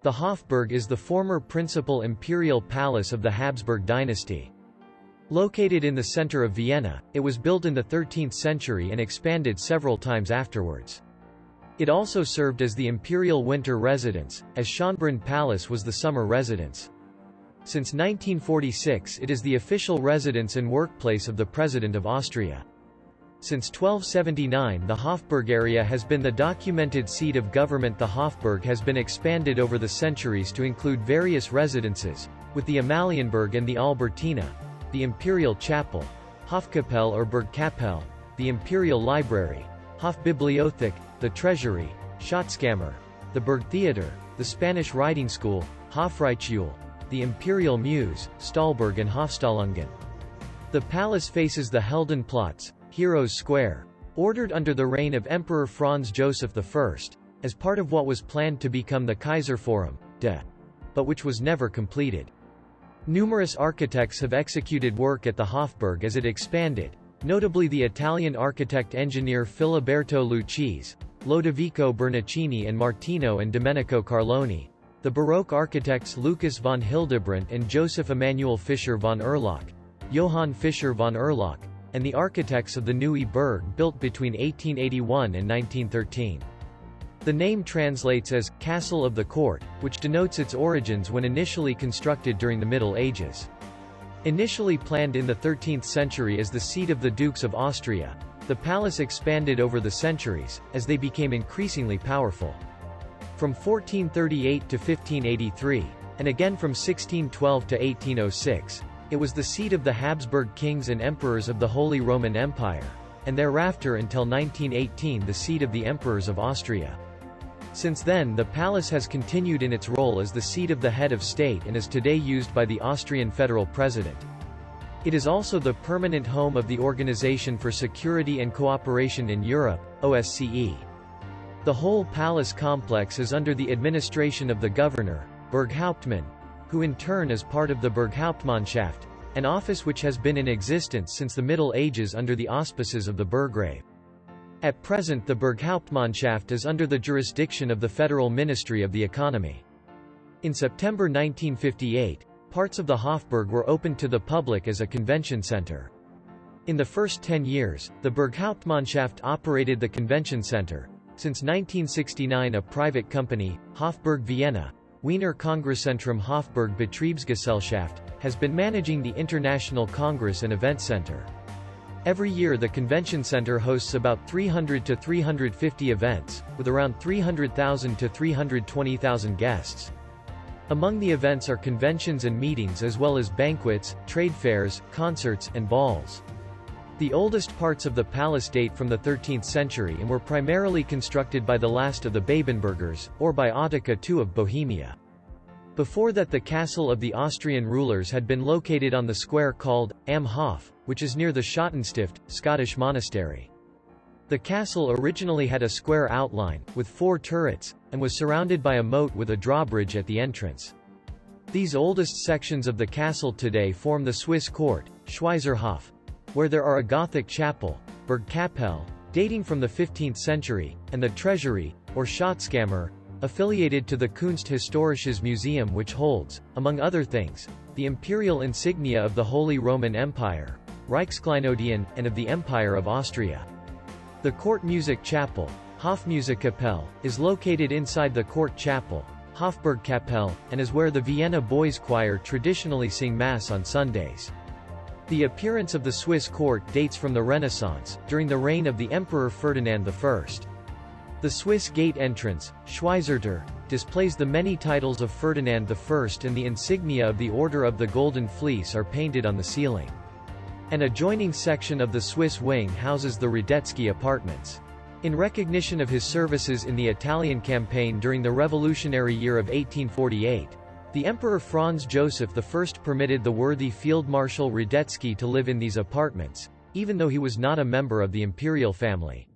The Hofburg is the former principal imperial palace of the Habsburg dynasty. Located in the center of Vienna, it was built in the 13th century and expanded several times afterwards. It also served as the imperial winter residence, as Schönbrunn Palace was the summer residence. Since 1946 it is the official residence and workplace of the President of Austria. Since 1279 the Hofburg area has been the documented seat of government. The Hofburg has been expanded over the centuries to include various residences, with the Amalienburg and the Albertina, the Imperial Chapel, Hofkapelle or Burgkapelle, the Imperial Library, Hofbibliothek, the Treasury, Schatzkammer, the Burgtheater, the Spanish Riding School, Hofreitschule, the Imperial Mews, Stahlburg and Hofstallungen. The palace faces the Heldenplatz, Heroes Square, ordered under the reign of Emperor Franz Joseph I, as part of what was planned to become the Kaiserforum, but which was never completed. Numerous architects have executed work at the Hofburg as it expanded, notably the Italian architect-engineer Filiberto Lucchese, Lodovico Bernoccini and Martino and Domenico Carloni, the Baroque architects Lucas von Hildebrandt and Joseph Emanuel Fischer von Erlach, Johann Fischer von Erlach, and the architects of the Neue Burg built between 1881 and 1913. The name translates as «Castle of the Court», which denotes its origins when initially constructed during the Middle Ages. Initially planned in the 13th century as the seat of the Dukes of Austria, the palace expanded over the centuries, as they became increasingly powerful. From 1438 to 1583, and again from 1612 to 1806, it was the seat of the Habsburg kings and emperors of the Holy Roman Empire, and thereafter until 1918 the seat of the emperors of Austria. Since then the palace has continued in its role as the seat of the head of state and is today used by the Austrian federal president. It is also the permanent home of the Organization for Security and Cooperation in Europe, OSCE. The whole palace complex is under the administration of the governor, Burghauptmann, who in turn is part of the Burghauptmannschaft, an office which has been in existence since the Middle Ages under the auspices of the Burgrave. At present the Burghauptmannschaft is under the jurisdiction of the Federal Ministry of the Economy. In September 1958, parts of the Hofburg were opened to the public as a convention center. In the first 10 years, the Burghauptmannschaft operated the convention center. Since 1969 a private company, Hofburg Vienna, Wiener Kongresszentrum Hofburg Betriebsgesellschaft, has been managing the International Congress and Event Center. Every year the convention center hosts about 300 to 350 events, with around 300,000 to 320,000 guests. Among the events are conventions and meetings as well as banquets, trade fairs, concerts, and balls. The oldest parts of the palace date from the 13th century and were primarily constructed by the last of the Babenbergers, or by Ottoka II of Bohemia. Before that the castle of the Austrian rulers had been located on the square called Am Hof, which is near the Schottenstift, Scottish monastery. The castle originally had a square outline, with 4 turrets, and was surrounded by a moat with a drawbridge at the entrance. These oldest sections of the castle today form the Swiss court, Schweizerhof, where there are a Gothic chapel, Burgkapelle, dating from the 15th century, and the Treasury, or Schatzkammer, affiliated to the Kunsthistorisches Museum which holds, among other things, the imperial insignia of the Holy Roman Empire, Reichskleinodien, and of the Empire of Austria. The court music chapel, Hofmusikkapelle, is located inside the court chapel, Hofburgkapelle, and is where the Vienna Boys Choir traditionally sing Mass on Sundays. The appearance of the Swiss court dates from the Renaissance, during the reign of the Emperor Ferdinand I. The Swiss gate entrance, Schweizertor, displays the many titles of Ferdinand I and the insignia of the Order of the Golden Fleece are painted on the ceiling. An adjoining section of the Swiss wing houses the Radetzky apartments. In recognition of his services in the Italian campaign during the revolutionary year of 1848, the Emperor Franz Joseph I permitted the worthy Field Marshal Radetzky to live in these apartments, even though he was not a member of the imperial family.